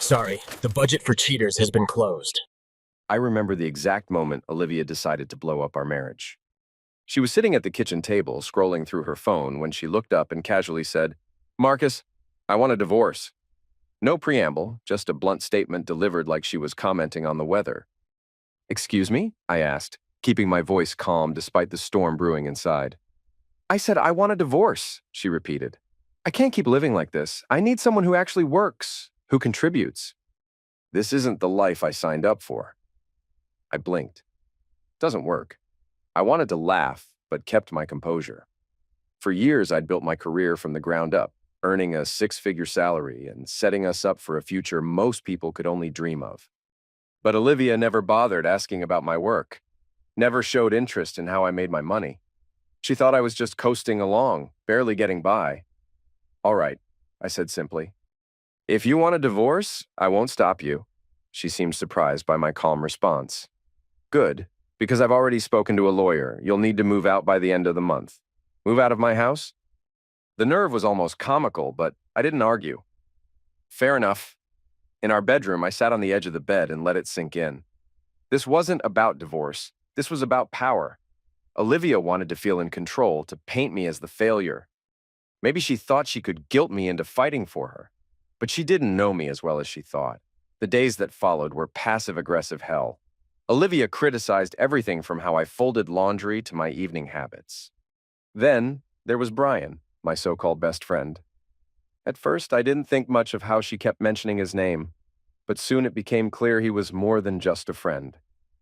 Sorry, the budget for cheaters has been closed. I remember the exact moment Olivia decided to blow up our marriage. She was sitting at the kitchen table, scrolling through her phone, when she looked up and casually said, "Marcus, I want a divorce." No preamble, just a blunt statement delivered like she was commenting on the weather. "Excuse me?" I asked, keeping my voice calm despite the storm brewing inside. "I said I want a divorce," she repeated. "I can't keep living like this. I need someone who actually works, who contributes. This isn't the life I signed up for." I blinked. Doesn't work. I wanted to laugh, but kept my composure. For years, I'd built my career from the ground up, earning a six-figure salary and setting us up for a future most people could only dream of. But Olivia never bothered asking about my work, never showed interest in how I made my money. She thought I was just coasting along, barely getting by. "All right," I said simply. "If you want a divorce, I won't stop you." She seemed surprised by my calm response. "Good, because I've already spoken to a lawyer. You'll need to move out by the end of the month." "Move out of my house?" The nerve was almost comical, but I didn't argue. "Fair enough." In our bedroom, I sat on the edge of the bed and let it sink in. This wasn't about divorce. This was about power. Olivia wanted to feel in control, to paint me as the failure. Maybe she thought she could guilt me into fighting for her. But she didn't know me as well as she thought. The days that followed were passive-aggressive hell. Olivia criticized everything from how I folded laundry to my evening habits. Then, there was Brian, my so-called best friend. At first, I didn't think much of how she kept mentioning his name, but soon it became clear he was more than just a friend.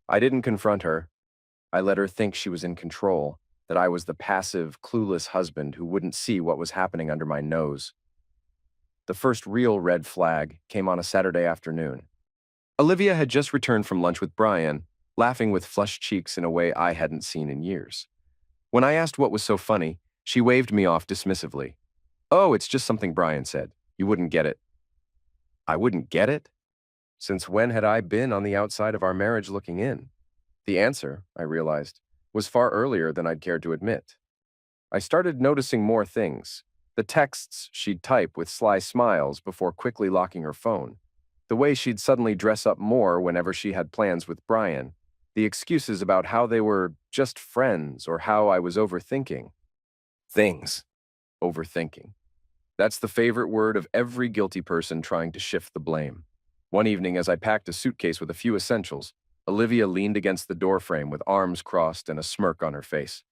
I didn't confront her. I let her think she was in control, that I was the passive, clueless husband who wouldn't see what was happening under my nose. The first real red flag came on a Saturday afternoon. Olivia had just returned from lunch with Brian, laughing with flushed cheeks in a way I hadn't seen in years. When I asked what was so funny, she waved me off dismissively. "Oh, it's just something Brian said. You wouldn't get it." I wouldn't get it? Since when had I been on the outside of our marriage looking in? The answer, I realized, was far earlier than I'd cared to admit. I started noticing more things. The texts she'd type with sly smiles before quickly locking her phone. The way she'd suddenly dress up more whenever she had plans with Brian. The excuses about how they were just friends or how I was overthinking. Things. Overthinking. That's the favorite word of every guilty person trying to shift the blame. One evening, as I packed a suitcase with a few essentials, Olivia leaned against the doorframe with arms crossed and a smirk on her face.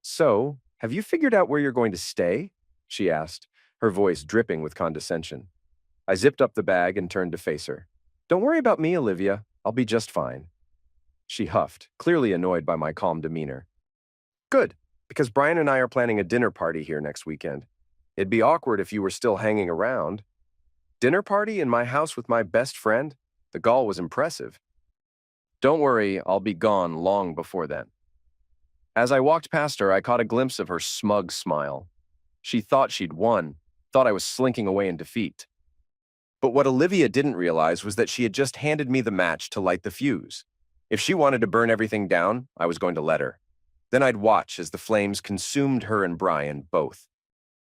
"So, have you figured out where you're going to stay?" she asked, her voice dripping with condescension. I zipped up the bag and turned to face her. "Don't worry about me, Olivia. I'll be just fine." She huffed, clearly annoyed by my calm demeanor. "Good, because Brian and I are planning a dinner party here next weekend. It'd be awkward if you were still hanging around." "Dinner party in my house with my best friend?" The gall was impressive. "Don't worry, I'll be gone long before then." As I walked past her, I caught a glimpse of her smug smile. She thought she'd won, thought I was slinking away in defeat. But what Olivia didn't realize was that she had just handed me the match to light the fuse. If she wanted to burn everything down, I was going to let her. Then I'd watch as the flames consumed her and Brian both.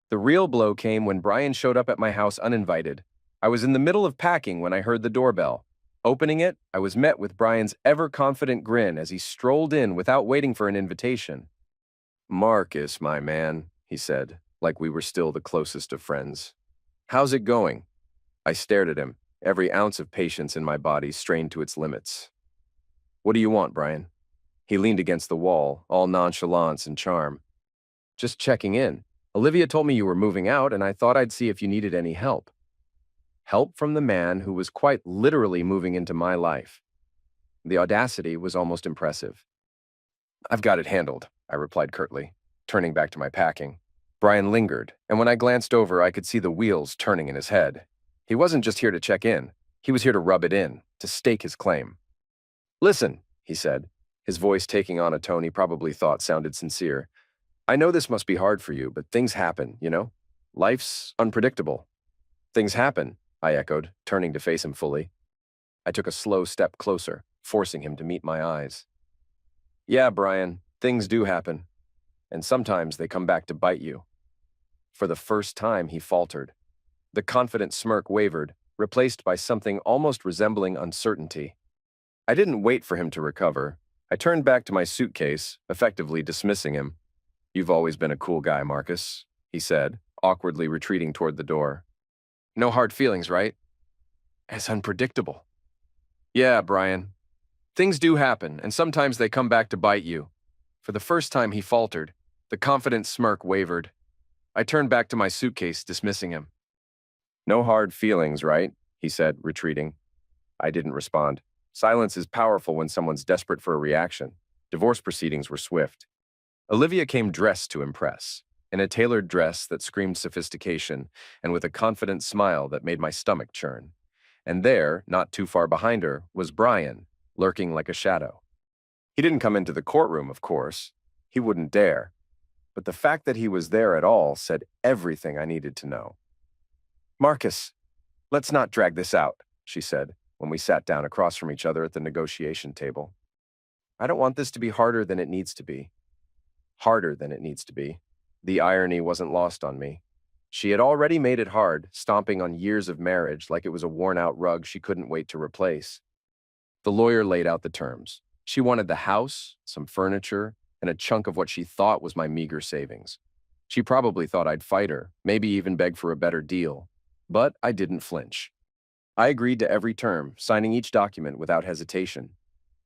The real blow came when Brian showed up at my house uninvited. I was in the middle of packing when I heard the doorbell. Opening it, I was met with Brian's ever-confident grin as he strolled in without waiting for an invitation. "Marcus, my man," he said, like we were still the closest of friends. "How's it going?" I stared at him, every ounce of patience in my body strained to its limits. "What do you want, Brian?" He leaned against the wall, all nonchalance and charm. "Just checking in. Olivia told me you were moving out, and I thought I'd see if you needed any help." Help from the man who was quite literally moving into my life. The audacity was almost impressive. "I've got it handled," I replied curtly, turning back to my packing. Brian lingered, and when I glanced over, I could see the wheels turning in his head. He wasn't just here to check in. He was here to rub it in, to stake his claim. "Listen," he said, his voice taking on a tone he probably thought sounded sincere. "I know this must be hard for you, but things happen, you know? Life's unpredictable." "Things happen," I echoed, turning to face him fully. I took a slow step closer, forcing him to meet my eyes. "Yeah, Brian, things do happen, and sometimes they come back to bite you." For the first time, he faltered. The confident smirk wavered, replaced by something almost resembling uncertainty. I didn't wait for him to recover. I turned back to my suitcase, effectively dismissing him. "You've always been a cool guy, Marcus," he said, awkwardly retreating toward the door. "No hard feelings, right?" "As unpredictable." "Yeah, Brian. Things do happen, and sometimes they come back to bite you." For the first time, he faltered. The confident smirk wavered. I turned back to my suitcase, dismissing him. "No hard feelings, right?" he said, retreating. I didn't respond. Silence is powerful when someone's desperate for a reaction. Divorce proceedings were swift. Olivia came dressed to impress, in a tailored dress that screamed sophistication and with a confident smile that made my stomach churn. And there, not too far behind her, was Brian, lurking like a shadow. He didn't come into the courtroom, of course. He wouldn't dare. But the fact that he was there at all said everything I needed to know. "Marcus, let's not drag this out," she said, when we sat down across from each other at the negotiation table. "I don't want this to be harder than it needs to be." Harder than it needs to be. The irony wasn't lost on me. She had already made it hard, stomping on years of marriage like it was a worn-out rug she couldn't wait to replace. The lawyer laid out the terms. She wanted the house, some furniture, and a chunk of what she thought was my meager savings. She probably thought I'd fight her, maybe even beg for a better deal. But I didn't flinch. I agreed to every term, signing each document without hesitation.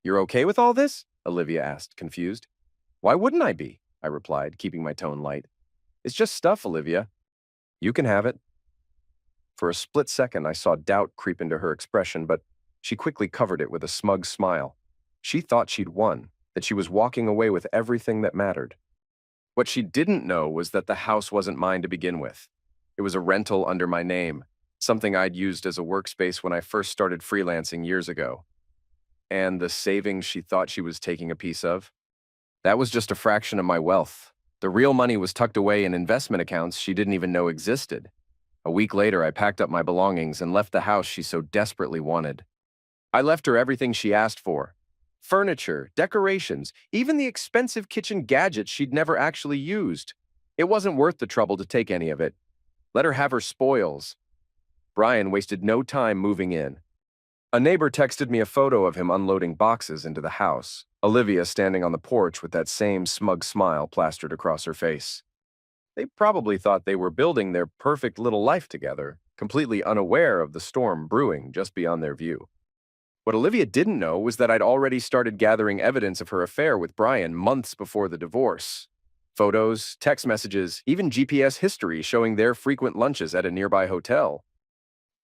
"You're okay with all this?" Olivia asked, confused. "Why wouldn't I be?" I replied, keeping my tone light. "It's just stuff, Olivia. You can have it." For a split second, I saw doubt creep into her expression, but she quickly covered it with a smug smile. She thought she'd won, that she was walking away with everything that mattered. What she didn't know was that the house wasn't mine to begin with. It was a rental under my name, something I'd used as a workspace when I first started freelancing years ago. And the savings she thought she was taking a piece of? That was just a fraction of my wealth. The real money was tucked away in investment accounts she didn't even know existed. A week later, I packed up my belongings and left the house she so desperately wanted. I left her everything she asked for. Furniture, decorations, even the expensive kitchen gadgets she'd never actually used. It wasn't worth the trouble to take any of it. Let her have her spoils. Brian wasted no time moving in. A neighbor texted me a photo of him unloading boxes into the house, Olivia standing on the porch with that same smug smile plastered across her face. They probably thought they were building their perfect little life together, completely unaware of the storm brewing just beyond their view. What Olivia didn't know was that I'd already started gathering evidence of her affair with Brian months before the divorce. Photos, text messages, even GPS history showing their frequent lunches at a nearby hotel.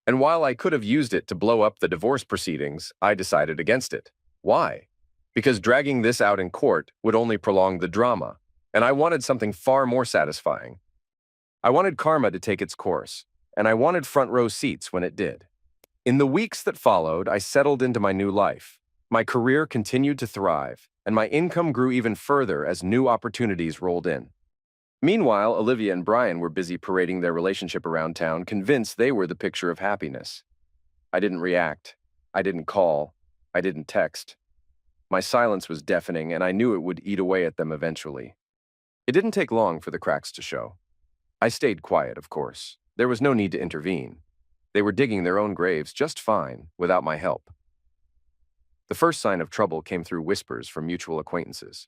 And while I could have used it to blow up the divorce proceedings, I decided against it. Why? Because dragging this out in court would only prolong the drama, and I wanted something far more satisfying. I wanted karma to take its course, and I wanted front row seats when it did. In the weeks that followed, I settled into my new life. My career continued to thrive, and my income grew even further as new opportunities rolled in. Meanwhile, Olivia and Brian were busy parading their relationship around town, convinced they were the picture of happiness. I didn't react. I didn't call. I didn't text. My silence was deafening, and I knew it would eat away at them eventually. It didn't take long for the cracks to show. I stayed quiet, of course. There was no need to intervene. They were digging their own graves just fine, without my help. The first sign of trouble came through whispers from mutual acquaintances.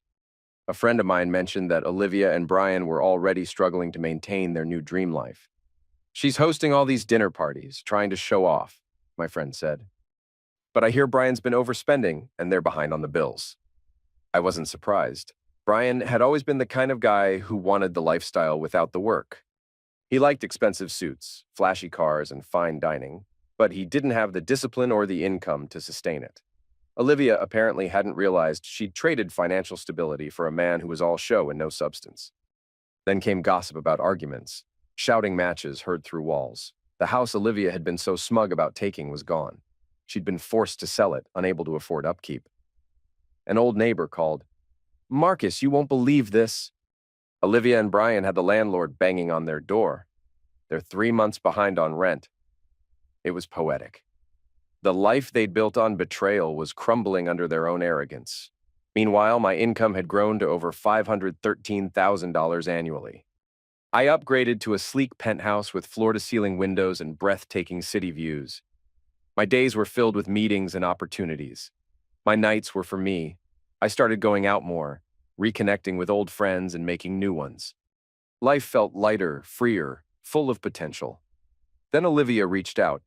A friend of mine mentioned that Olivia and Brian were already struggling to maintain their new dream life. "She's hosting all these dinner parties, trying to show off," my friend said. "But I hear Brian's been overspending, and they're behind on the bills." I wasn't surprised. Brian had always been the kind of guy who wanted the lifestyle without the work. He liked expensive suits, flashy cars, and fine dining, but he didn't have the discipline or the income to sustain it. Olivia apparently hadn't realized she'd traded financial stability for a man who was all show and no substance. Then came gossip about arguments, shouting matches heard through walls. The house Olivia had been so smug about taking was gone. She'd been forced to sell it, unable to afford upkeep. An old neighbor called, "Marcus, you won't believe this." Olivia and Brian had the landlord banging on their door. They're 3 months behind on rent. It was poetic. The life they'd built on betrayal was crumbling under their own arrogance. Meanwhile, my income had grown to over $513,000 annually. I upgraded to a sleek penthouse with floor-to-ceiling windows and breathtaking city views. My days were filled with meetings and opportunities. My nights were for me. I started going out more, reconnecting with old friends and making new ones. Life felt lighter, freer, full of potential. Then Olivia reached out.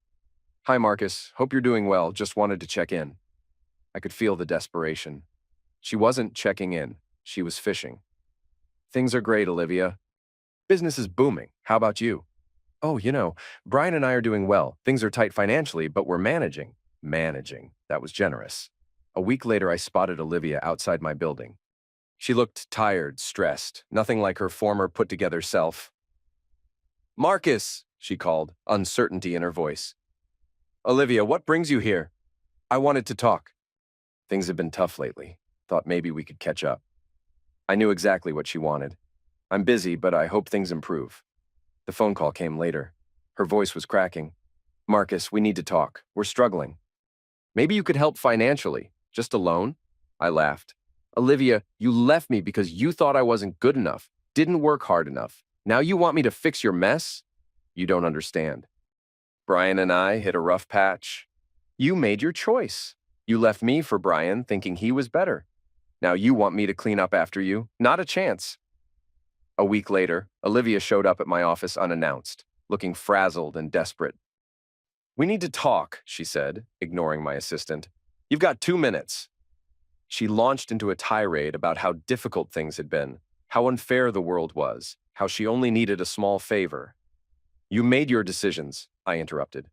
"Hi, Marcus. Hope you're doing well. Just wanted to check in." I could feel the desperation. She wasn't checking in. She was fishing. "Things are great, Olivia. Business is booming. How about you?" "Oh, Brian and I are doing well. Things are tight financially, but we're managing." Managing. That was generous. A week later, I spotted Olivia outside my building. She looked tired, stressed, nothing like her former put-together self. "Marcus," she called, uncertainty in her voice. "Olivia, what brings you here?" "I wanted to talk." Things have been tough lately. Thought maybe we could catch up. I knew exactly what she wanted. "I'm busy, but I hope things improve." The phone call came later. Her voice was cracking. "Marcus, we need to talk. We're struggling." "Maybe you could help financially. Just a loan?" I laughed. "Olivia, you left me because you thought I wasn't good enough, didn't work hard enough. Now you want me to fix your mess? You don't understand. Brian and I hit a rough patch. You made your choice. You left me for Brian thinking he was better. Now you want me to clean up after you? Not a chance." A week later, Olivia showed up at my office unannounced, looking frazzled and desperate. "We need to talk," she said, ignoring my assistant. "You've got 2 minutes." She launched into a tirade about how difficult things had been, how unfair the world was, how she only needed a small favor. "You made your decisions," I interrupted.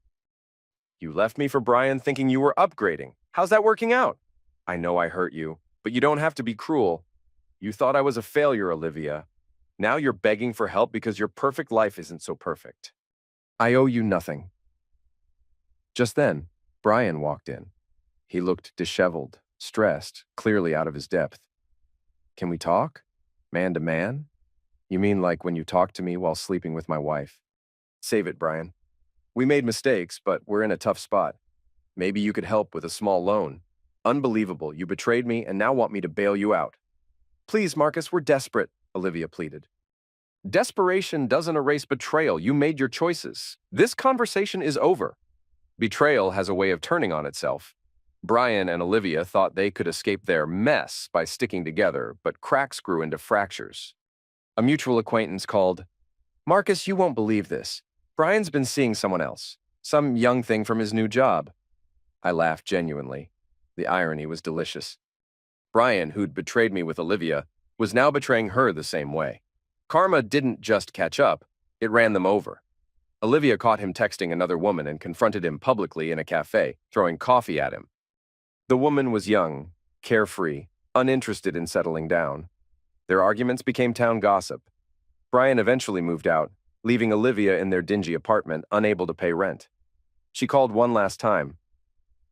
"You left me for Brian thinking you were upgrading. How's that working out?" "I know I hurt you, but you don't have to be cruel. You thought I was a failure, Olivia. Now you're begging for help because your perfect life isn't so perfect. I owe you nothing." Just then, Brian walked in. He looked disheveled, stressed, clearly out of his depth. "Can we talk? Man to man? You mean like when you talked to me while sleeping with my wife?" "Save it, Brian. We made mistakes, but we're in a tough spot. Maybe you could help with a small loan. Unbelievable, you betrayed me and now want me to bail you out." "Please, Marcus, we're desperate," Olivia pleaded. "Desperation doesn't erase betrayal. You made your choices. This conversation is over." Betrayal has a way of turning on itself. Brian and Olivia thought they could escape their mess by sticking together, but cracks grew into fractures. A mutual acquaintance called, "Marcus, you won't believe this. Brian's been seeing someone else, some young thing from his new job." I laughed genuinely. The irony was delicious. Brian, who'd betrayed me with Olivia, was now betraying her the same way. Karma didn't just catch up, it ran them over. Olivia caught him texting another woman and confronted him publicly in a cafe, throwing coffee at him. The woman was young, carefree, uninterested in settling down. Their arguments became town gossip. Brian eventually moved out, leaving Olivia in their dingy apartment, unable to pay rent. She called one last time.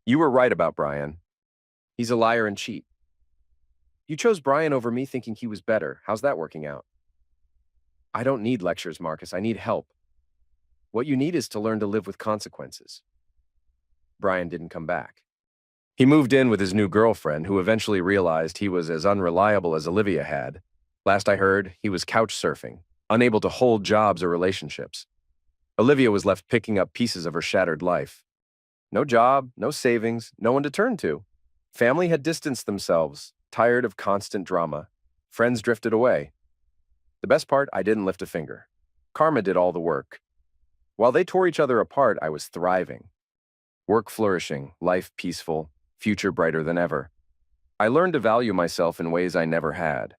"You were right about Brian. He's a liar and cheat." "You chose Brian over me thinking he was better. How's that working out?" "I don't need lectures, Marcus. I need help. What you need is to learn to live with consequences." Brian didn't come back. He moved in with his new girlfriend, who eventually realized he was as unreliable as Olivia had. Last I heard, he was couch surfing, unable to hold jobs or relationships. Olivia was left picking up pieces of her shattered life. No job, no savings, no one to turn to. Family had distanced themselves, tired of constant drama. Friends drifted away. The best part, I didn't lift a finger. Karma did all the work. While they tore each other apart, I was thriving. Work flourishing, life peaceful, future brighter than ever. I learned to value myself in ways I never had.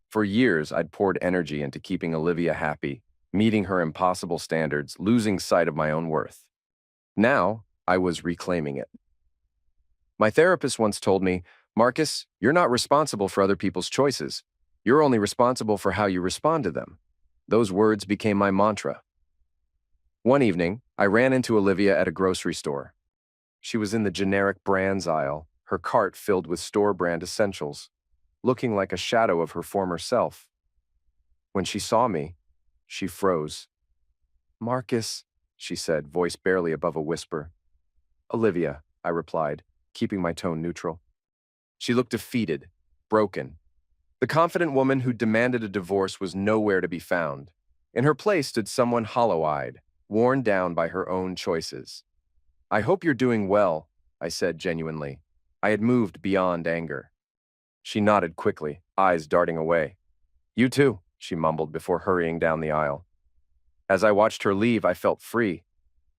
For years, I'd poured energy into keeping Olivia happy, meeting her impossible standards, losing sight of my own worth. Now, I was reclaiming it. My therapist once told me, "Marcus, you're not responsible for other people's choices. You're only responsible for how you respond to them." Those words became my mantra. One evening, I ran into Olivia at a grocery store. She was in the generic brands aisle, her cart filled with store-brand essentials, looking like a shadow of her former self. When she saw me, she froze. "Marcus," she said, voice barely above a whisper. "Olivia," I replied, keeping my tone neutral. She looked defeated, broken. The confident woman who demanded a divorce was nowhere to be found. In her place stood someone hollow-eyed, worn down by her own choices. "I hope you're doing well," I said genuinely. I had moved beyond anger. She nodded quickly, eyes darting away. "You too," she mumbled before hurrying down the aisle. As I watched her leave, I felt free.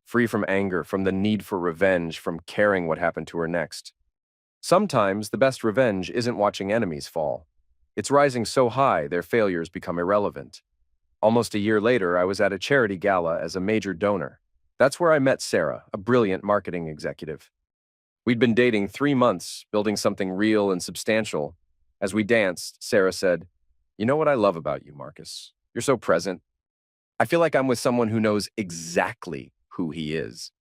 Free from anger, from the need for revenge, from caring what happened to her next. Sometimes the best revenge isn't watching enemies fall. It's rising so high their failures become irrelevant. Almost a year later, I was at a charity gala as a major donor. That's where I met Sarah, a brilliant marketing executive. We'd been dating 3 months, building something real and substantial. As we danced, Sarah said, "You know what I love about you, Marcus? You're so present. I feel like I'm with someone who knows exactly who he is."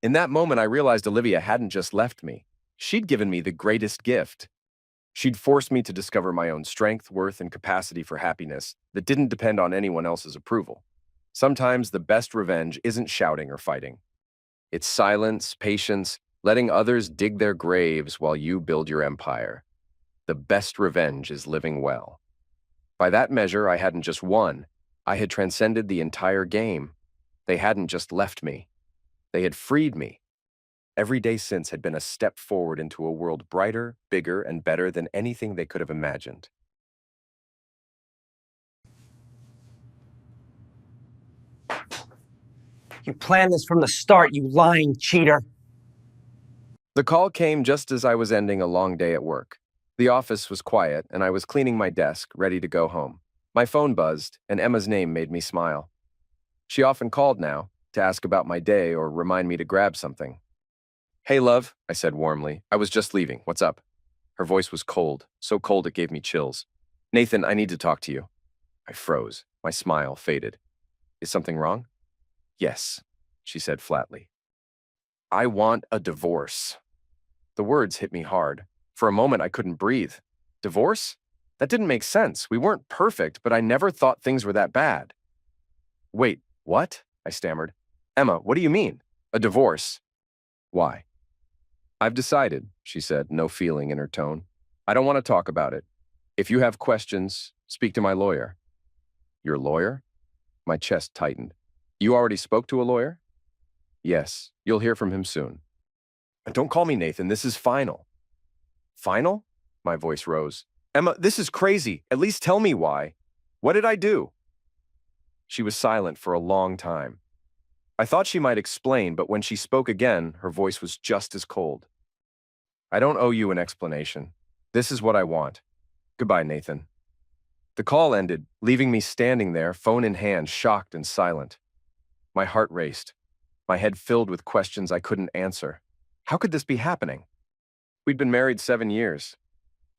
In that moment, I realized Olivia hadn't just left me. She'd given me the greatest gift. She'd forced me to discover my own strength, worth, and capacity for happiness that didn't depend on anyone else's approval. Sometimes the best revenge isn't shouting or fighting. It's silence, patience, letting others dig their graves while you build your empire. The best revenge is living well. By that measure, I hadn't just won. I had transcended the entire game. They hadn't just left me. They had freed me. Every day since had been a step forward into a world brighter, bigger, and better than anything they could have imagined. You planned this from the start, you lying cheater. The call came just as I was ending a long day at work. The office was quiet, and I was cleaning my desk, ready to go home. My phone buzzed, and Emma's name made me smile. She often called now, to ask about my day or remind me to grab something. "Hey, love," I said warmly. "I was just leaving. What's up?" Her voice was cold, so cold it gave me chills. "Nathan, I need to talk to you." I froze. My smile faded. "Is something wrong?" "Yes," she said flatly. "I want a divorce." The words hit me hard. For a moment, I couldn't breathe. Divorce? That didn't make sense. We weren't perfect, but I never thought things were that bad. "Wait, what?" I stammered. "Emma, what do you mean? A divorce?" "Why?" "I've decided," she said, no feeling in her tone. "I don't want to talk about it. If you have questions, speak to my lawyer." "Your lawyer?" My chest tightened. "You already spoke to a lawyer?" "Yes, you'll hear from him soon." "Don't call me Nathan, this is final." "Final?" My voice rose. "Emma, this is crazy. At least tell me why. What did I do?" She was silent for a long time. I thought she might explain, but when she spoke again, her voice was just as cold. "I don't owe you an explanation. This is what I want. Goodbye, Nathan." The call ended, leaving me standing there, phone in hand, shocked and silent. My heart raced, my head filled with questions I couldn't answer. How could this be happening? We'd been married 7 years.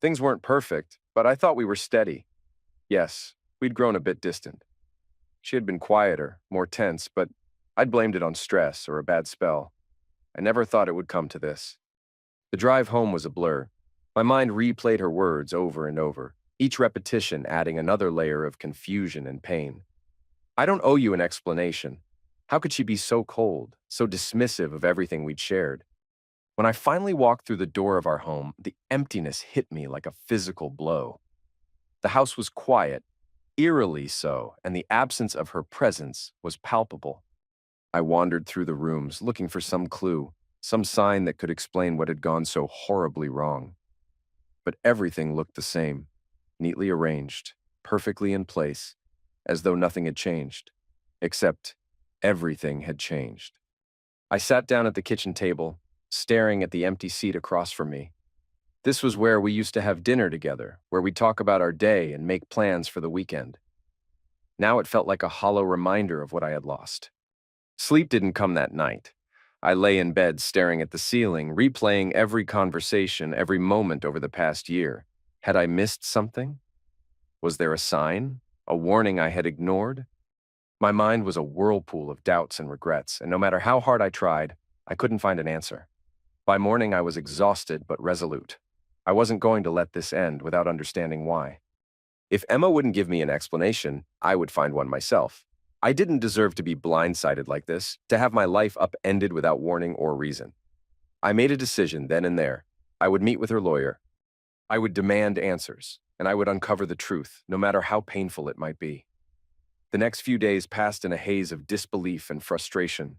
Things weren't perfect, but I thought we were steady. Yes, we'd grown a bit distant. She had been quieter, more tense, but I'd blamed it on stress or a bad spell. I never thought it would come to this. The drive home was a blur. My mind replayed her words over and over, each repetition adding another layer of confusion and pain. "I don't owe you an explanation." How could she be so cold, so dismissive of everything we'd shared? When I finally walked through the door of our home, the emptiness hit me like a physical blow. The house was quiet, eerily so, and the absence of her presence was palpable. I wandered through the rooms, looking for some clue, some sign that could explain what had gone so horribly wrong. But everything looked the same, neatly arranged, perfectly in place, as though nothing had changed. Except everything had changed. I sat down at the kitchen table, staring at the empty seat across from me. This was where we used to have dinner together, where we'd talk about our day and make plans for the weekend. Now it felt like a hollow reminder of what I had lost. Sleep didn't come that night. I lay in bed staring at the ceiling, replaying every conversation, every moment over the past year. Had I missed something? Was there a sign? A warning I had ignored? My mind was a whirlpool of doubts and regrets, and no matter how hard I tried, I couldn't find an answer. By morning, I was exhausted but resolute. I wasn't going to let this end without understanding why. If Emma wouldn't give me an explanation, I would find one myself. I didn't deserve to be blindsided like this, to have my life upended without warning or reason. I made a decision then and there. I would meet with her lawyer. I would demand answers, and I would uncover the truth, no matter how painful it might be. The next few days passed in a haze of disbelief and frustration.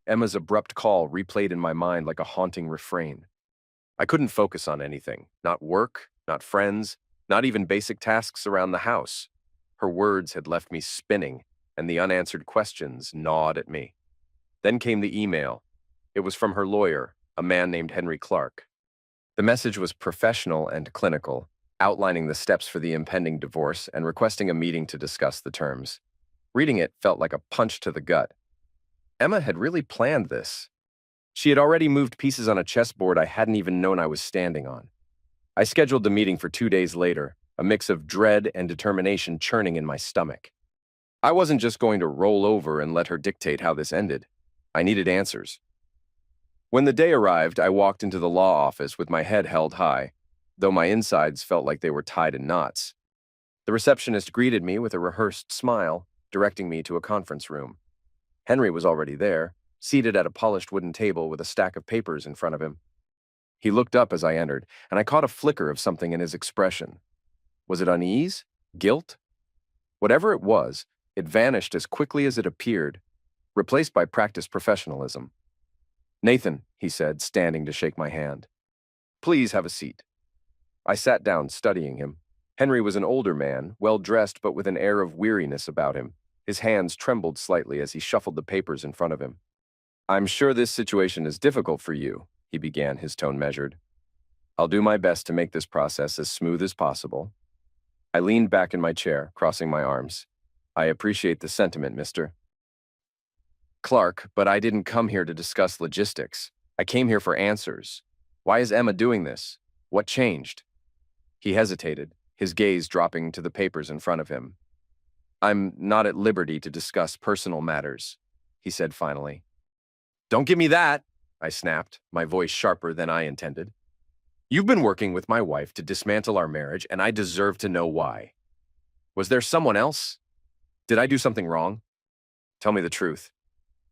Emma's abrupt call replayed in my mind like a haunting refrain. I couldn't focus on anything, not work, not friends, not even basic tasks around the house. Her words had left me spinning, and the unanswered questions gnawed at me. Then came the email. It was from her lawyer, a man named Henry Clark. The message was professional and clinical, outlining the steps for the impending divorce and requesting a meeting to discuss the terms. Reading it felt like a punch to the gut. Emma had really planned this. She had already moved pieces on a chessboard I hadn't even known I was standing on. I scheduled the meeting for 2 days later, a mix of dread and determination churning in my stomach. I wasn't just going to roll over and let her dictate how this ended. I needed answers. When the day arrived, I walked into the law office with my head held high, though my insides felt like they were tied in knots. The receptionist greeted me with a rehearsed smile, directing me to a conference room. Henry was already there, seated at a polished wooden table with a stack of papers in front of him. He looked up as I entered, and I caught a flicker of something in his expression. Was it unease? Guilt? Whatever it was, it vanished as quickly as it appeared, replaced by practiced professionalism. "Nathan," he said, standing to shake my hand. "Please have a seat." I sat down, studying him. Henry was an older man, well-dressed but with an air of weariness about him. His hands trembled slightly as he shuffled the papers in front of him. "I'm sure this situation is difficult for you," he began, his tone measured. "I'll do my best to make this process as smooth as possible." I leaned back in my chair, crossing my arms. "I appreciate the sentiment, Mr. Clark, but I didn't come here to discuss logistics. I came here for answers. Why is Emma doing this? What changed?" He hesitated, his gaze dropping to the papers in front of him. "I'm not at liberty to discuss personal matters," he said finally. "Don't give me that," I snapped, my voice sharper than I intended. "You've been working with my wife to dismantle our marriage, and I deserve to know why. Was there someone else? Did I do something wrong? Tell me the truth."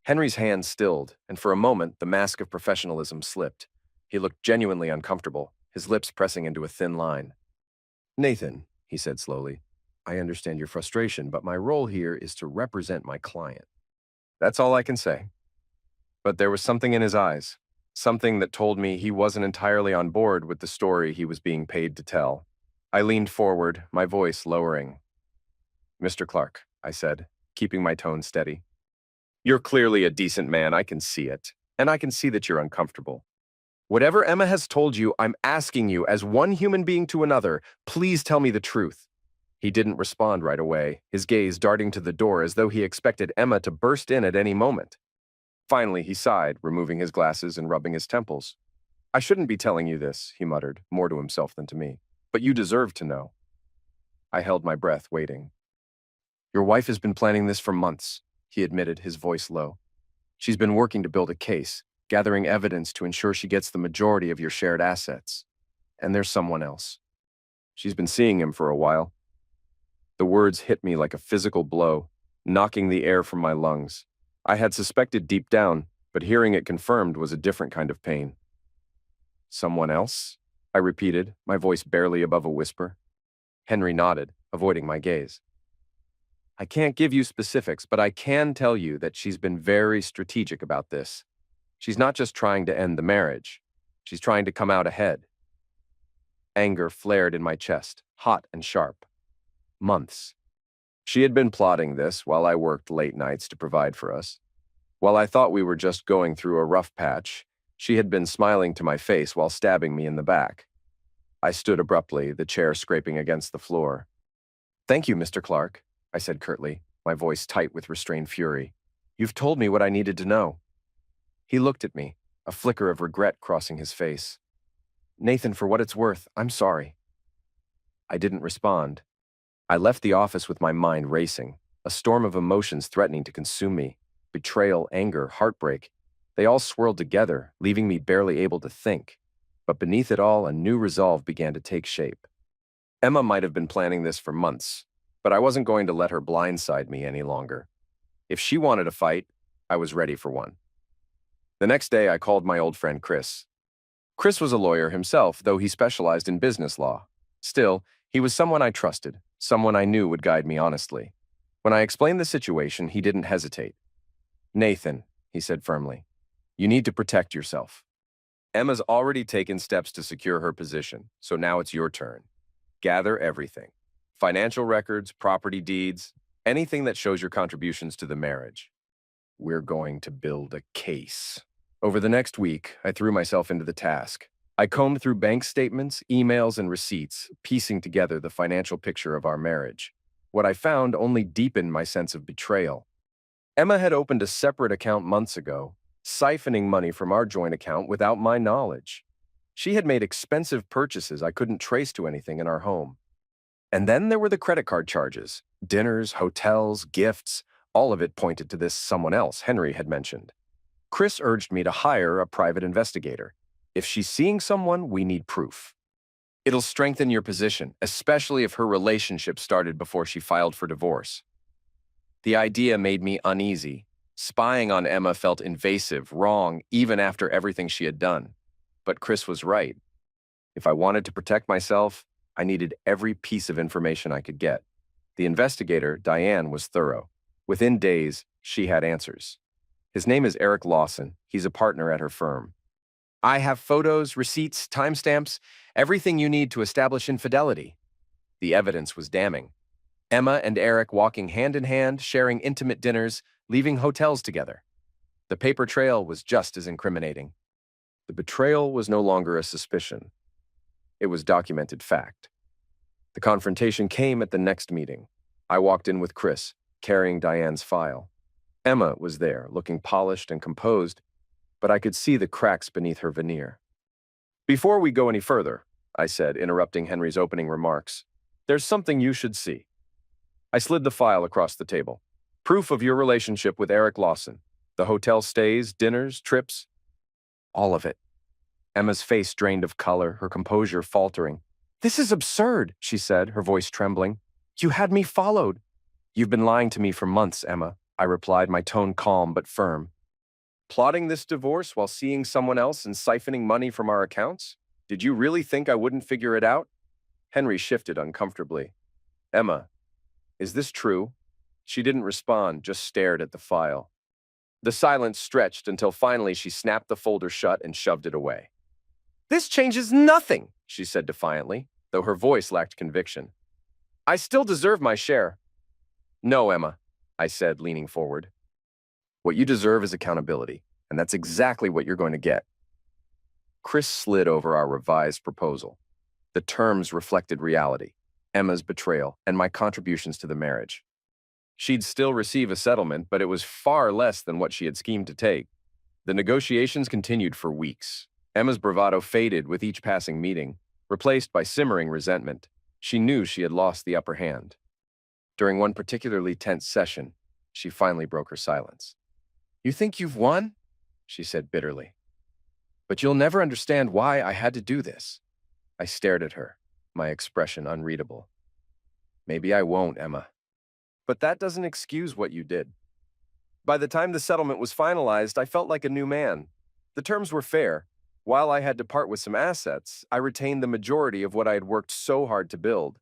Henry's hand stilled, and for a moment the mask of professionalism slipped. He looked genuinely uncomfortable, his lips pressing into a thin line. "Nathan," he said slowly, "I understand your frustration, but my role here is to represent my client." That's all I can say. But there was something in his eyes, something that told me he wasn't entirely on board with the story he was being paid to tell. I leaned forward, my voice lowering. "Mr. Clark," I said, keeping my tone steady. "You're clearly a decent man, I can see it, and I can see that you're uncomfortable. Whatever Emma has told you, I'm asking you, as one human being to another, please tell me the truth." He didn't respond right away, his gaze darting to the door as though he expected Emma to burst in at any moment. Finally, he sighed, removing his glasses and rubbing his temples. "I shouldn't be telling you this," he muttered, more to himself than to me, "but you deserve to know." I held my breath, waiting. "Your wife has been planning this for months," he admitted, his voice low. "She's been working to build a case, gathering evidence to ensure she gets the majority of your shared assets. And there's someone else. She's been seeing him for a while." The words hit me like a physical blow, knocking the air from my lungs. I had suspected deep down, but hearing it confirmed was a different kind of pain. "Someone else?" I repeated, my voice barely above a whisper. Henry nodded, avoiding my gaze. "I can't give you specifics, but I can tell you that she's been very strategic about this. She's not just trying to end the marriage. She's trying to come out ahead." Anger flared in my chest, hot and sharp. Months. She had been plotting this while I worked late nights to provide for us. While I thought we were just going through a rough patch, she had been smiling to my face while stabbing me in the back. I stood abruptly, the chair scraping against the floor. "Thank you, Mr. Clark," I said curtly, my voice tight with restrained fury. "You've told me what I needed to know." He looked at me, a flicker of regret crossing his face. "Nathan, for what it's worth, I'm sorry." I didn't respond. I left the office with my mind racing, a storm of emotions threatening to consume me. Betrayal, anger, heartbreak. They all swirled together, leaving me barely able to think. But beneath it all, a new resolve began to take shape. Emma might have been planning this for months, but I wasn't going to let her blindside me any longer. If she wanted a fight, I was ready for one. The next day, I called my old friend Chris. Chris was a lawyer himself, though he specialized in business law. Still, he was someone I trusted, someone I knew would guide me honestly. When I explained the situation, he didn't hesitate. "Nathan," he said firmly, "you need to protect yourself. Emma's already taken steps to secure her position, so now it's your turn. Gather everything. Financial records, property deeds, anything that shows your contributions to the marriage. We're going to build a case." Over the next week, I threw myself into the task. I combed through bank statements, emails, and receipts, piecing together the financial picture of our marriage. What I found only deepened my sense of betrayal. Emma had opened a separate account months ago, siphoning money from our joint account without my knowledge. She had made expensive purchases I couldn't trace to anything in our home. And then there were the credit card charges, dinners, hotels, gifts. All of it pointed to this someone else Henry had mentioned. Chris urged me to hire a private investigator. If she's seeing someone, we need proof. It'll strengthen your position, especially if her relationship started before she filed for divorce. The idea made me uneasy. Spying on Emma felt invasive, wrong, even after everything she had done. But Chris was right. If I wanted to protect myself, I needed every piece of information I could get. The investigator, Diane, was thorough. Within days, she had answers. His name is Eric Lawson. He's a partner at her firm. "I have photos, receipts, timestamps, everything you need to establish infidelity." The evidence was damning. Emma and Eric walking hand in hand, sharing intimate dinners, leaving hotels together. The paper trail was just as incriminating. The betrayal was no longer a suspicion. It was documented fact. The confrontation came at the next meeting. I walked in with Chris, carrying Diane's file. Emma was there, looking polished and composed, but I could see the cracks beneath her veneer. "Before we go any further," I said, interrupting Henry's opening remarks, "there's something you should see." I slid the file across the table. "Proof of your relationship with Eric Lawson. The hotel stays, dinners, trips. All of it." Emma's face drained of color, her composure faltering. "This is absurd," she said, her voice trembling. "You had me followed." "You've been lying to me for months, Emma," I replied, my tone calm but firm. "Plotting this divorce while seeing someone else and siphoning money from our accounts? Did you really think I wouldn't figure it out?" Henry shifted uncomfortably. "Emma, is this true?" She didn't respond, just stared at the file. The silence stretched until finally she snapped the folder shut and shoved it away. "This changes nothing," she said defiantly, though her voice lacked conviction. "I still deserve my share." "No, Emma," I said, leaning forward. "What you deserve is accountability, and that's exactly what you're going to get." Chris slid over our revised proposal. The terms reflected reality, Emma's betrayal, and my contributions to the marriage. She'd still receive a settlement, but it was far less than what she had schemed to take. The negotiations continued for weeks. Emma's bravado faded with each passing meeting, replaced by simmering resentment. She knew she had lost the upper hand. During one particularly tense session, she finally broke her silence. "You think you've won?" she said bitterly. "But you'll never understand why I had to do this." I stared at her, my expression unreadable. "Maybe I won't, Emma. But that doesn't excuse what you did." By the time the settlement was finalized, I felt like a new man. The terms were fair. While I had to part with some assets, I retained the majority of what I had worked so hard to build.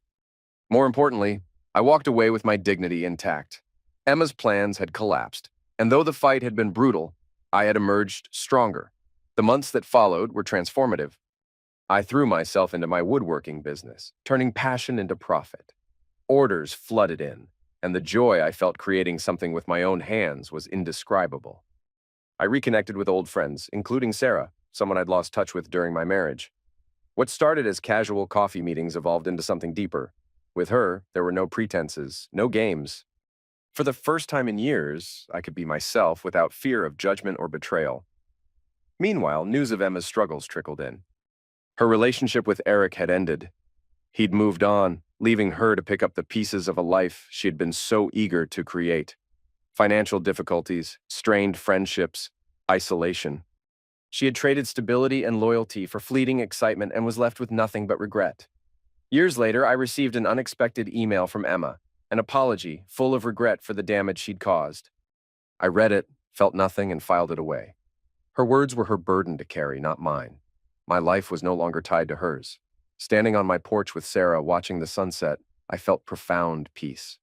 More importantly, I walked away with my dignity intact. Emma's plans had collapsed, and though the fight had been brutal, I had emerged stronger. The months that followed were transformative. I threw myself into my woodworking business, turning passion into profit. Orders flooded in, and the joy I felt creating something with my own hands was indescribable. I reconnected with old friends, including Sarah, someone I'd lost touch with during my marriage. What started as casual coffee meetings evolved into something deeper. With her, there were no pretenses, no games. For the first time in years, I could be myself without fear of judgment or betrayal. Meanwhile, news of Emma's struggles trickled in. Her relationship with Eric had ended. He'd moved on, leaving her to pick up the pieces of a life she had been so eager to create. Financial difficulties, strained friendships, isolation. She had traded stability and loyalty for fleeting excitement and was left with nothing but regret. Years later, I received an unexpected email from Emma, an apology full of regret for the damage she'd caused. I read it, felt nothing, and filed it away. Her words were her burden to carry, not mine. My life was no longer tied to hers. Standing on my porch with Sarah, watching the sunset, I felt profound peace.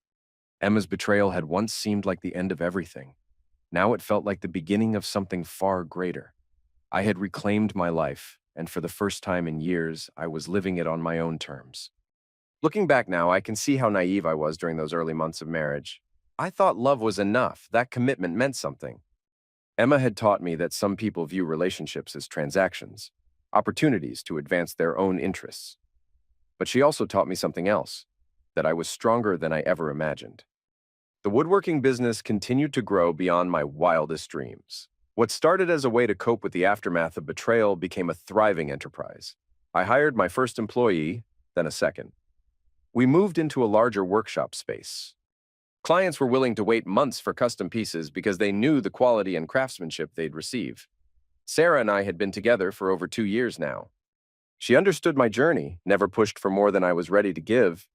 Emma's betrayal had once seemed like the end of everything. Now it felt like the beginning of something far greater. I had reclaimed my life, and for the first time in years, I was living it on my own terms. Looking back now, I can see how naive I was during those early months of marriage. I thought love was enough, that commitment meant something. Emma had taught me that some people view relationships as transactions, opportunities to advance their own interests. But she also taught me something else, that I was stronger than I ever imagined. The woodworking business continued to grow beyond my wildest dreams. What started as a way to cope with the aftermath of betrayal became a thriving enterprise. I hired my first employee, then a second. We moved into a larger workshop space. Clients were willing to wait months for custom pieces because they knew the quality and craftsmanship they'd receive. Sarah and I had been together for over 2 years now. She understood my journey, never pushed for more than I was ready to give,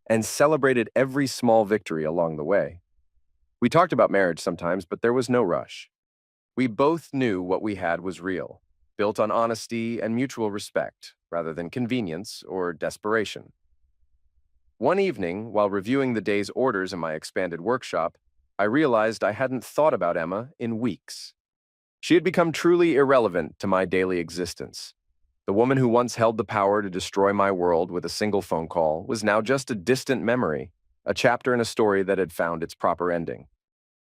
and celebrated every small victory along the way. We talked about marriage sometimes, but there was no rush. We both knew what we had was real, built on honesty and mutual respect, rather than convenience or desperation. One evening, while reviewing the day's orders in my expanded workshop, I realized I hadn't thought about Emma in weeks. She had become truly irrelevant to my daily existence. The woman who once held the power to destroy my world with a single phone call was now just a distant memory, a chapter in a story that had found its proper ending.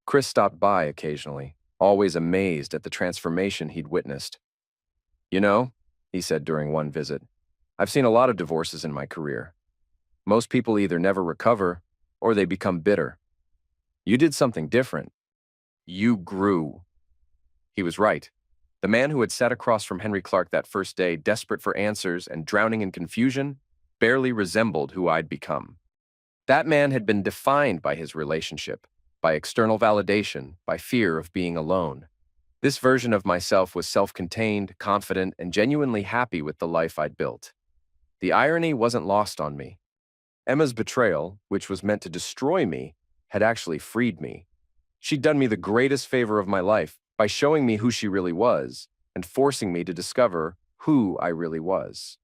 Chris stopped by occasionally, always amazed at the transformation he'd witnessed. "You know," he said during one visit, "I've seen a lot of divorces in my career. Most people either never recover or they become bitter. You did something different. You grew." He was right. The man who had sat across from Henry Clark that first day, desperate for answers and drowning in confusion, barely resembled who I'd become. That man had been defined by his relationship, by external validation, by fear of being alone. This version of myself was self-contained, confident, and genuinely happy with the life I'd built. The irony wasn't lost on me. Emma's betrayal, which was meant to destroy me, had actually freed me. She'd done me the greatest favor of my life by showing me who she really was and forcing me to discover who I really was.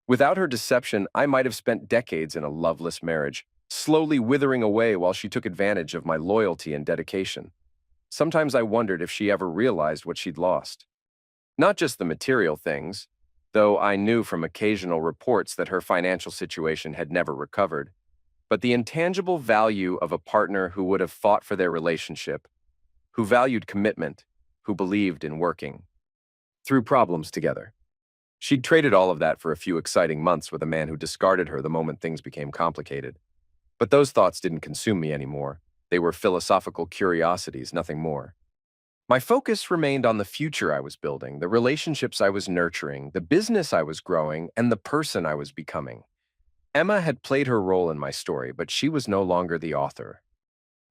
Without her deception, I might have spent decades in a loveless marriage, slowly withering away while she took advantage of my loyalty and dedication. Sometimes I wondered if she ever realized what she'd lost. Not just the material things, though I knew from occasional reports that her financial situation had never recovered, but the intangible value of a partner who would have fought for their relationship, who valued commitment, who believed in working through problems together. She'd traded all of that for a few exciting months with a man who discarded her the moment things became complicated. But those thoughts didn't consume me anymore. They were philosophical curiosities, nothing more. My focus remained on the future I was building, the relationships I was nurturing, the business I was growing, and the person I was becoming. Emma had played her role in my story, but she was no longer the author.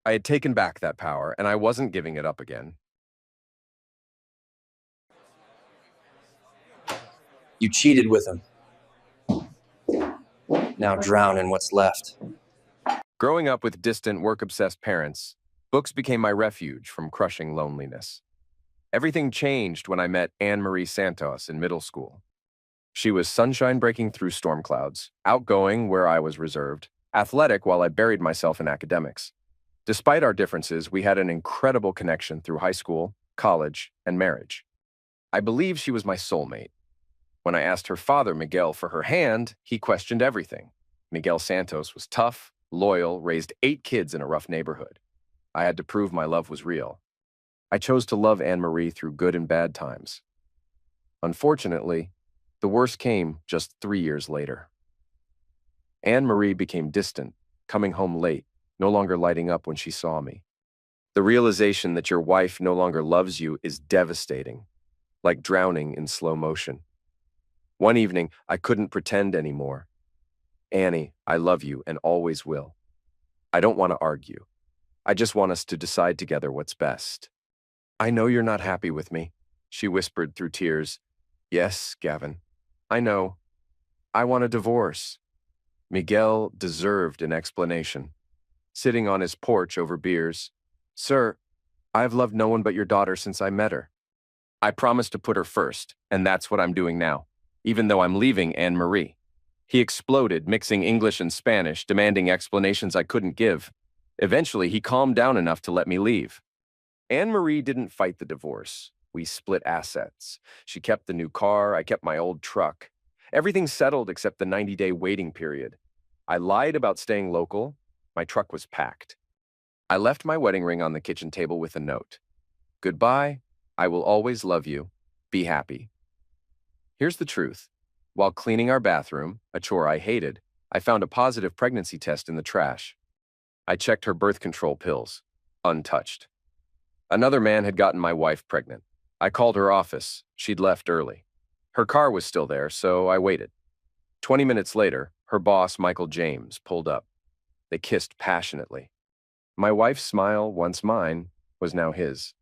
I had taken back that power, and I wasn't giving it up again. You cheated with him. Now drown in what's left. Growing up with distant, work-obsessed parents, books became my refuge from crushing loneliness. Everything changed when I met Anne-Marie Santos in middle school. She was sunshine breaking through storm clouds, outgoing where I was reserved, athletic while I buried myself in academics. Despite our differences, we had an incredible connection through high school, college, and marriage. I believe she was my soulmate. When I asked her father, Miguel, for her hand, he questioned everything. Miguel Santos was tough, loyal, raised 8 kids in a rough neighborhood. I had to prove my love was real. I chose to love Anne-Marie through good and bad times. Unfortunately, the worst came just 3 years later. Anne-Marie became distant, coming home late, no longer lighting up when she saw me. The realization that your wife no longer loves you is devastating, like drowning in slow motion. One evening, I couldn't pretend anymore. "Annie, I love you and always will. I don't want to argue. I just want us to decide together what's best." "I know you're not happy with me," she whispered through tears. "Yes, Gavin. I know. I want a divorce." Miguel deserved an explanation. Sitting on his porch over beers, "Sir, I've loved no one but your daughter since I met her. I promised to put her first, and that's what I'm doing now, even though I'm leaving Anne-Marie." He exploded, mixing English and Spanish, demanding explanations I couldn't give. Eventually, he calmed down enough to let me leave. Anne-Marie didn't fight the divorce. We split assets. She kept the new car, I kept my old truck. Everything settled except the 90-day waiting period. I lied about staying local. My truck was packed. I left my wedding ring on the kitchen table with a note. Goodbye. I will always love you. Be happy. Here's the truth. While cleaning our bathroom, a chore I hated, I found a positive pregnancy test in the trash. I checked her birth control pills. Untouched. Another man had gotten my wife pregnant. I called her office. She'd left early. Her car was still there, so I waited. 20 minutes later, her boss, Michael James, pulled up. They kissed passionately. My wife's smile, once mine, was now his.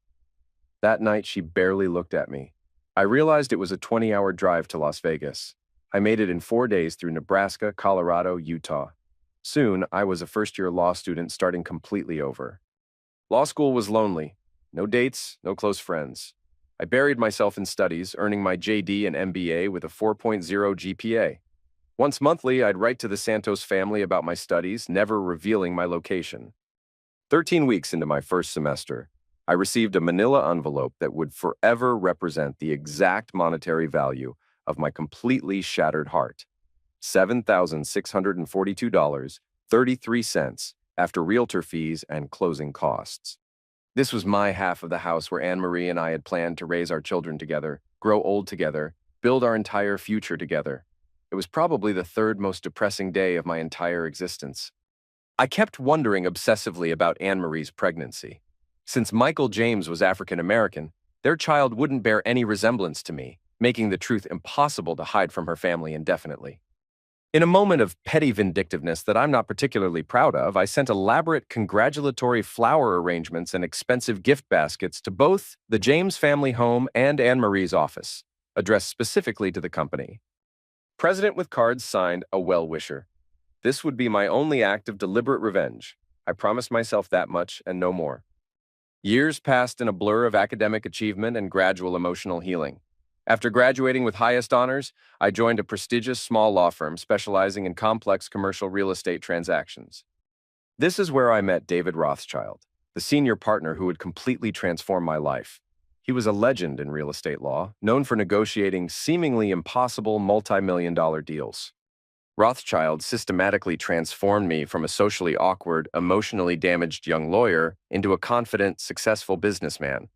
That night, she barely looked at me. I realized it was a 20-hour drive to Las Vegas. I made it in 4 days through Nebraska, Colorado, Utah. Soon, I was a first-year law student starting completely over. Law school was lonely. No dates, no close friends. I buried myself in studies, earning my JD and MBA with a 4.0 GPA. Once monthly, I'd write to the Santos family about my studies, never revealing my location. 13 weeks into my first semester, I received a manila envelope that would forever represent the exact monetary value of my completely shattered heart. $7,642.33 after realtor fees and closing costs. This was my half of the house where Anne-Marie and I had planned to raise our children together, grow old together, build our entire future together. It was probably the third most depressing day of my entire existence. I kept wondering obsessively about Anne-Marie's pregnancy. Since Michael James was African American, their child wouldn't bear any resemblance to me, making the truth impossible to hide from her family indefinitely. In a moment of petty vindictiveness that I'm not particularly proud of, I sent elaborate congratulatory flower arrangements and expensive gift baskets to both the James family home and Anne-Marie's office, addressed specifically to the company. President with cards signed, a well-wisher. This would be my only act of deliberate revenge. I promised myself that much and no more. Years passed in a blur of academic achievement and gradual emotional healing. After graduating with highest honors, I joined a prestigious small law firm specializing in complex commercial real estate transactions. This is where I met David Rothschild, the senior partner who would completely transform my life. He was a legend in real estate law, known for negotiating seemingly impossible multi-million-dollar deals. Rothschild systematically transformed me from a socially awkward, emotionally damaged young lawyer into a confident, successful businessman.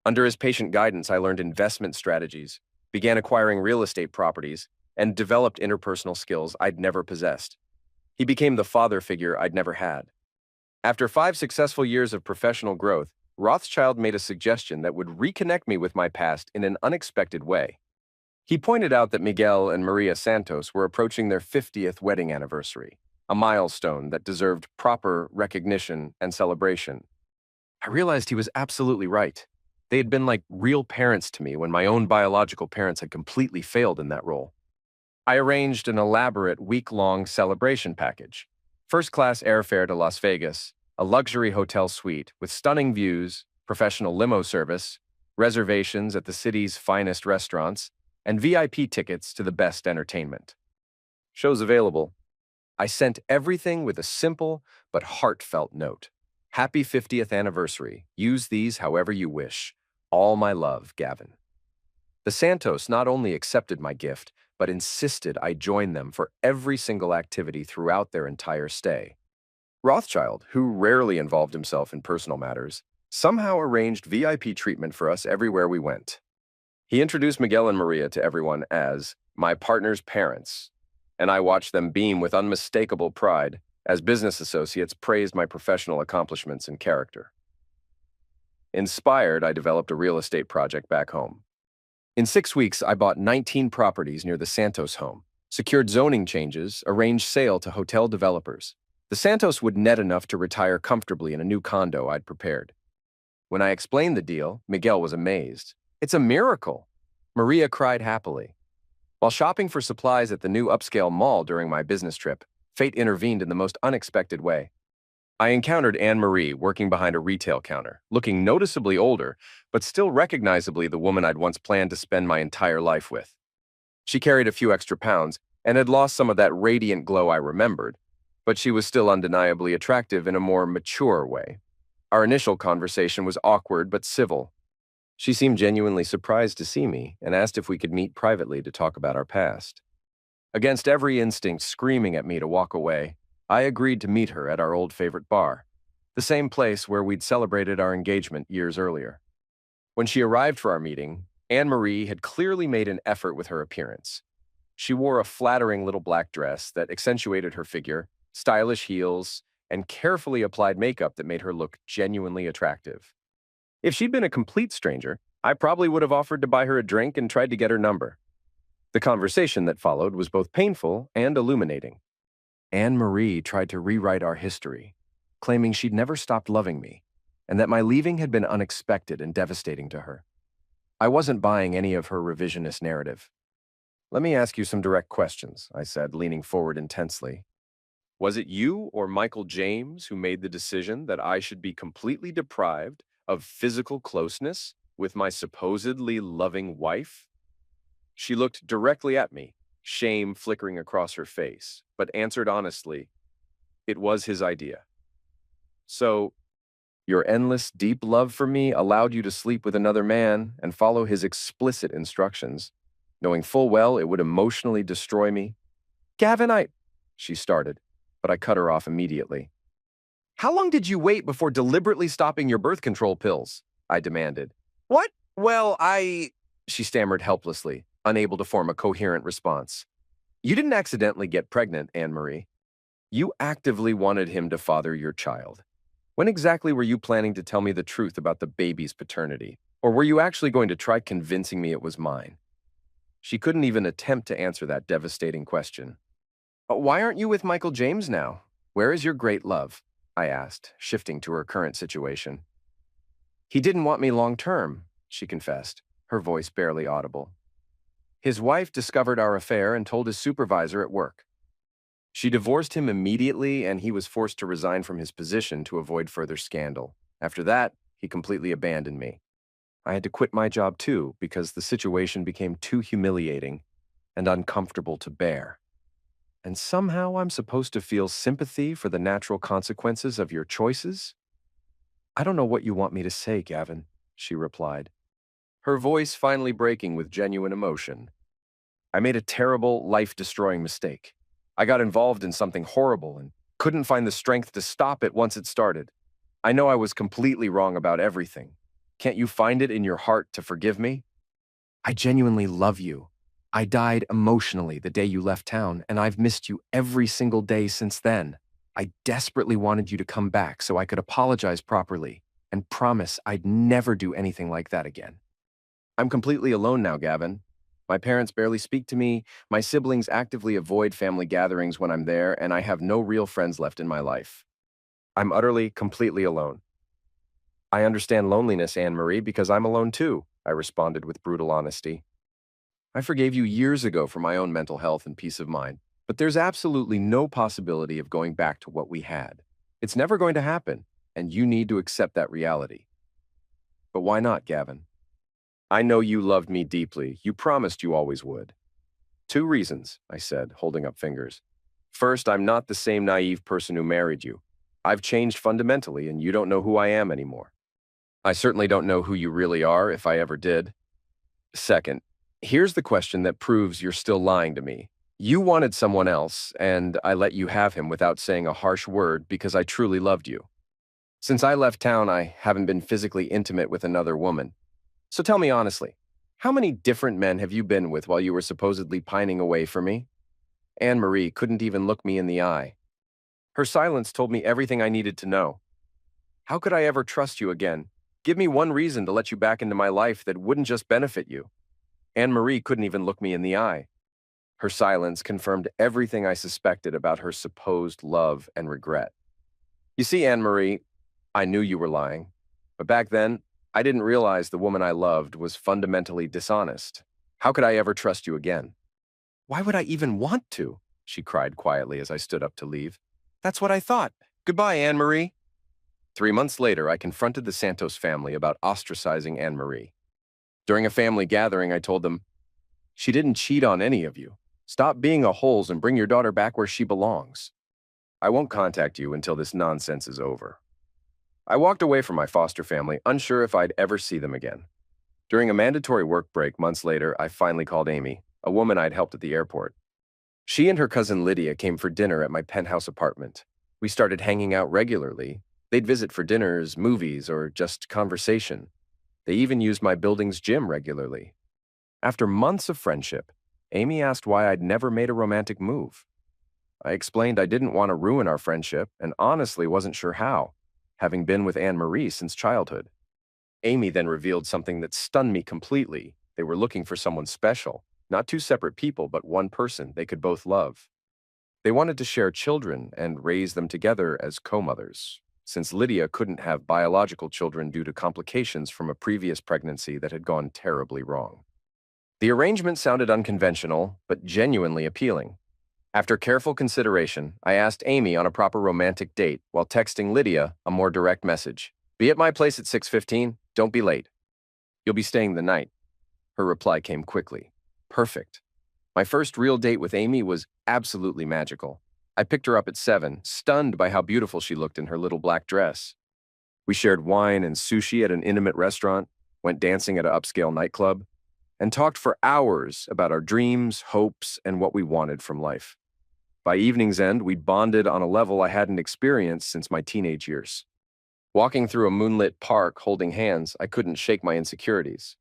Under his patient guidance, I learned investment strategies, began acquiring real estate properties, and developed interpersonal skills I'd never possessed. He became the father figure I'd never had. After 5 successful years of professional growth, Rothschild made a suggestion that would reconnect me with my past in an unexpected way. He pointed out that Miguel and Maria Santos were approaching their 50th wedding anniversary, a milestone that deserved proper recognition and celebration. I realized he was absolutely right. They had been like real parents to me when my own biological parents had completely failed in that role. I arranged an elaborate week-long celebration package. First-class airfare to Las Vegas, a luxury hotel suite with stunning views, professional limo service, reservations at the city's finest restaurants, and VIP tickets to the best entertainment. Shows available. I sent everything with a simple but heartfelt note. Happy 50th anniversary. Use these however you wish. All my love, Gavin. The Santos not only accepted my gift, but insisted I join them for every single activity throughout their entire stay. Rothschild, who rarely involved himself in personal matters, somehow arranged VIP treatment for us everywhere we went. He introduced Miguel and Maria to everyone as my partner's parents, and I watched them beam with unmistakable pride as business associates praised my professional accomplishments and character. Inspired, I developed a real estate project back home. In 6 weeks, I bought 19 properties near the Santos home, secured zoning changes, arranged sale to hotel developers. The Santos would net enough to retire comfortably in a new condo I'd prepared. When I explained the deal, Miguel was amazed. It's a miracle! Maria cried happily. While shopping for supplies at the new upscale mall during my business trip, fate intervened in the most unexpected way. I encountered Anne-Marie working behind a retail counter, looking noticeably older, but still recognizably the woman I'd once planned to spend my entire life with. She carried a few extra pounds and had lost some of that radiant glow I remembered, but she was still undeniably attractive in a more mature way. Our initial conversation was awkward but civil. She seemed genuinely surprised to see me and asked if we could meet privately to talk about our past. Against every instinct screaming at me to walk away, I agreed to meet her at our old favorite bar, the same place where we'd celebrated our engagement years earlier. When she arrived for our meeting, Anne-Marie had clearly made an effort with her appearance. She wore a flattering little black dress that accentuated her figure, stylish heels, and carefully applied makeup that made her look genuinely attractive. If she'd been a complete stranger, I probably would have offered to buy her a drink and tried to get her number. The conversation that followed was both painful and illuminating. Anne-Marie tried to rewrite our history, claiming she'd never stopped loving me, and that my leaving had been unexpected and devastating to her. I wasn't buying any of her revisionist narrative. "Let me ask you some direct questions," I said, leaning forward intensely. "Was it you or Michael James who made the decision that I should be completely deprived of physical closeness with my supposedly loving wife?" She looked directly at me, shame flickering across her face, but answered honestly, "It was his idea." "So, your endless, deep love for me allowed you to sleep with another man and follow his explicit instructions, knowing full well it would emotionally destroy me?" "Gavin, she started, but I cut her off immediately. "How long did you wait before deliberately stopping your birth control pills?" I demanded. "What? Well, she stammered helplessly, unable to form a coherent response. "You didn't accidentally get pregnant, Anne-Marie. You actively wanted him to father your child. When exactly were you planning to tell me the truth about the baby's paternity? Or were you actually going to try convincing me it was mine?" She couldn't even attempt to answer that devastating question. "Why aren't you with Michael James now? Where is your great love?" I asked, shifting to her current situation. "He didn't want me long term," she confessed, her voice barely audible. "His wife discovered our affair and told his supervisor at work. She divorced him immediately, and he was forced to resign from his position to avoid further scandal. After that, he completely abandoned me. I had to quit my job too because the situation became too humiliating and uncomfortable to bear. And somehow I'm supposed to feel sympathy for the natural consequences of your choices?" "I don't know what you want me to say, Gavin," she replied, her voice finally breaking with genuine emotion. "I made a terrible, life-destroying mistake. I got involved in something horrible and couldn't find the strength to stop it once it started. I know I was completely wrong about everything. Can't you find it in your heart to forgive me? I genuinely love you. I died emotionally the day you left town, and I've missed you every single day since then. I desperately wanted you to come back so I could apologize properly and promise I'd never do anything like that again. I'm completely alone now, Gavin. My parents barely speak to me, my siblings actively avoid family gatherings when I'm there, and I have no real friends left in my life. I'm utterly, completely alone." "I understand loneliness, Anne-Marie, because I'm alone too," I responded with brutal honesty. "I forgave you years ago for my own mental health and peace of mind, but there's absolutely no possibility of going back to what we had. It's never going to happen, and you need to accept that reality." "But why not, Gavin?" "I know you loved me deeply. You promised you always would." "Two reasons," I said, holding up fingers. "First, I'm not the same naive person who married you. I've changed fundamentally, and you don't know who I am anymore. I certainly don't know who you really are, if I ever did. Second, here's the question that proves you're still lying to me. You wanted someone else, and I let you have him without saying a harsh word because I truly loved you. Since I left town, I haven't been physically intimate with another woman. So tell me honestly, how many different men have you been with while you were supposedly pining away for me?" Anne-Marie couldn't even look me in the eye. Her silence told me everything I needed to know. "How could I ever trust you again? Give me one reason to let you back into my life that wouldn't just benefit you." Anne-Marie couldn't even look me in the eye. Her silence confirmed everything I suspected about her supposed love and regret. "You see, Anne-Marie, I knew you were lying. But back then, I didn't realize the woman I loved was fundamentally dishonest. How could I ever trust you again?" "Why would I even want to?" she cried quietly as I stood up to leave. "That's what I thought. Goodbye, Anne-Marie." 3 months later, I confronted the Santos family about ostracizing Anne-Marie. During a family gathering, I told them, "She didn't cheat on any of you. Stop being a holes and bring your daughter back where she belongs." I won't contact you until this nonsense is over. I walked away from my foster family, unsure if I'd ever see them again. During a mandatory work break months later, I finally called Amy, a woman I'd helped at the airport. She and her cousin Lydia came for dinner at my penthouse apartment. We started hanging out regularly. They'd visit for dinners, movies, or just conversation. They even used my building's gym regularly. After months of friendship, Amy asked why I'd never made a romantic move. I explained I didn't want to ruin our friendship and honestly wasn't sure how, having been with Anne-Marie since childhood. Amy then revealed something that stunned me completely. They were looking for someone special, not two separate people, but one person they could both love. They wanted to share children and raise them together as co-mothers, since Lydia couldn't have biological children due to complications from a previous pregnancy that had gone terribly wrong. The arrangement sounded unconventional, but genuinely appealing. After careful consideration, I asked Amy on a proper romantic date while texting Lydia a more direct message. "Be at my place at 6:15. Don't be late. You'll be staying the night." Her reply came quickly. Perfect. My first real date with Amy was absolutely magical. I picked her up at 7, stunned by how beautiful she looked in her little black dress. We shared wine and sushi at an intimate restaurant, went dancing at an upscale nightclub, and talked for hours about our dreams, hopes, and what we wanted from life. By evening's end, we bonded on a level I hadn't experienced since my teenage years. Walking through a moonlit park holding hands, I couldn't shake my insecurities.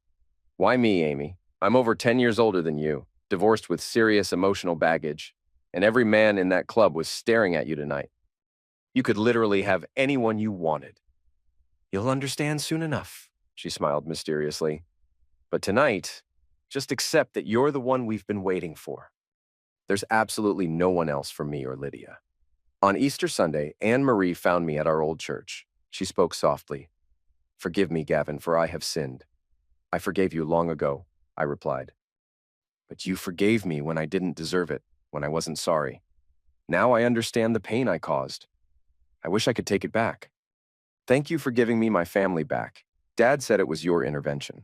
Why me, Amy? I'm over 10 years older than you, divorced with serious emotional baggage, and every man in that club was staring at you tonight. You could literally have anyone you wanted. You'll understand soon enough, she smiled mysteriously. But tonight, just accept that you're the one we've been waiting for. There's absolutely no one else for me or Lydia. On Easter Sunday, Anne-Marie found me at our old church. She spoke softly. "Forgive me, Gavin, for I have sinned." "I forgave you long ago," I replied. "But you forgave me when I didn't deserve it, when I wasn't sorry. Now I understand the pain I caused. I wish I could take it back. Thank you for giving me my family back. Dad said it was your intervention."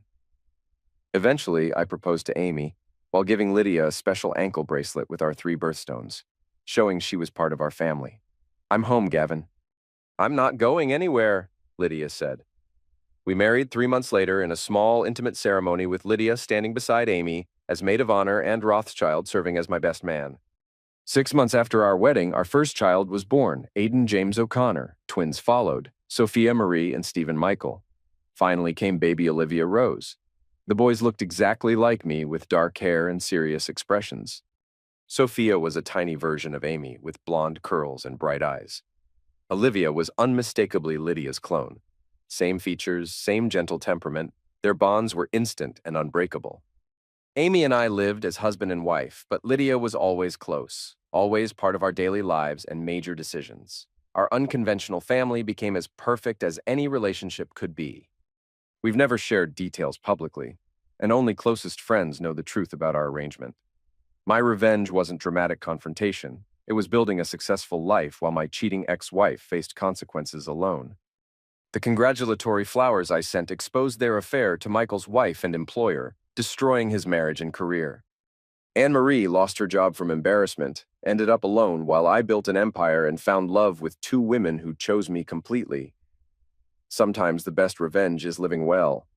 Eventually, I proposed to Amy, while giving Lydia a special ankle bracelet with our 3 birthstones, showing she was part of our family. "I'm home, Gavin." "I'm not going anywhere," Lydia said. We married 3 months later in a small, intimate ceremony with Lydia standing beside Amy as maid of honor and Rothschild serving as my best man. 6 months after our wedding, our first child was born, Aiden James O'Connor. Twins followed, Sophia Marie and Stephen Michael. Finally came baby Olivia Rose. The boys looked exactly like me with dark hair and serious expressions. Sophia was a tiny version of Amy with blonde curls and bright eyes. Olivia was unmistakably Lydia's clone. Same features, same gentle temperament, their bonds were instant and unbreakable. Amy and I lived as husband and wife, but Lydia was always close, always part of our daily lives and major decisions. Our unconventional family became as perfect as any relationship could be. We've never shared details publicly, and only closest friends know the truth about our arrangement. My revenge wasn't dramatic confrontation. It was building a successful life while my cheating ex-wife faced consequences alone. The congratulatory flowers I sent exposed their affair to Michael's wife and employer, destroying his marriage and career. Anne-Marie lost her job from embarrassment, ended up alone while I built an empire and found love with 2 women who chose me completely. Sometimes the best revenge is living well.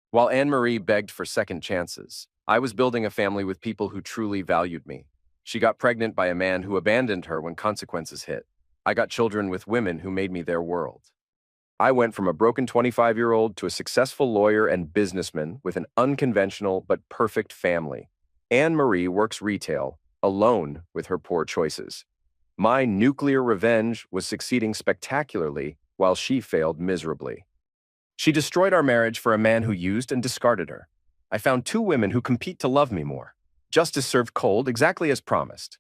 While Anne-Marie begged for second chances, I was building a family with people who truly valued me. She got pregnant by a man who abandoned her when consequences hit. I got children with women who made me their world. I went from a broken 25-year-old to a successful lawyer and businessman with an unconventional but perfect family. Anne-Marie works retail, alone with her poor choices. My nuclear revenge was succeeding spectacularly while she failed miserably. She destroyed our marriage for a man who used and discarded her. I found 2 women who compete to love me more. Justice served cold, exactly as promised.